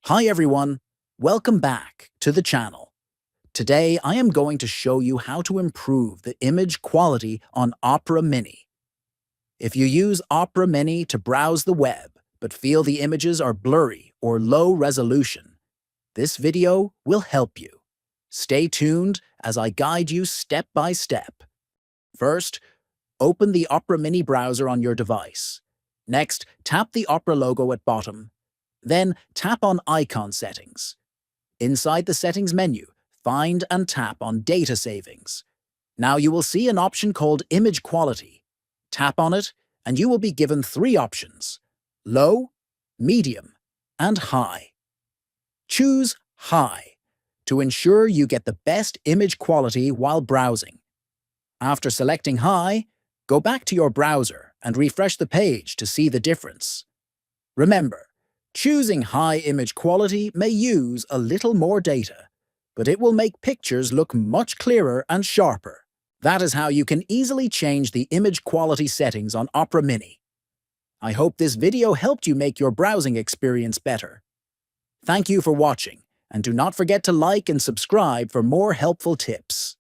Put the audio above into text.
Hi everyone, welcome back to the channel. Today I am going to show you how to improve the image quality on Opera Mini. If you use Opera Mini to browse the web but feel the images are blurry or low resolution, this video will help you. Stay tuned as I guide you step by step. First, open the Opera Mini browser on your device. Next, tap the Opera logo at bottom. Then tap on Icon Settings. Inside the Settings menu, find and tap on Data Savings. Now you will see an option called Image Quality. Tap on it, and you will be given three options: Low, Medium, and High. Choose High to ensure you get the best image quality while browsing. After selecting High, go back to your browser and refresh the page to see the difference. Remember, choosing high image quality may use a little more data, but it will make pictures look much clearer and sharper. That is how you can easily change the image quality settings on Opera Mini. I hope this video helped you make your browsing experience better. Thank you for watching, and do not forget to like and subscribe for more helpful tips.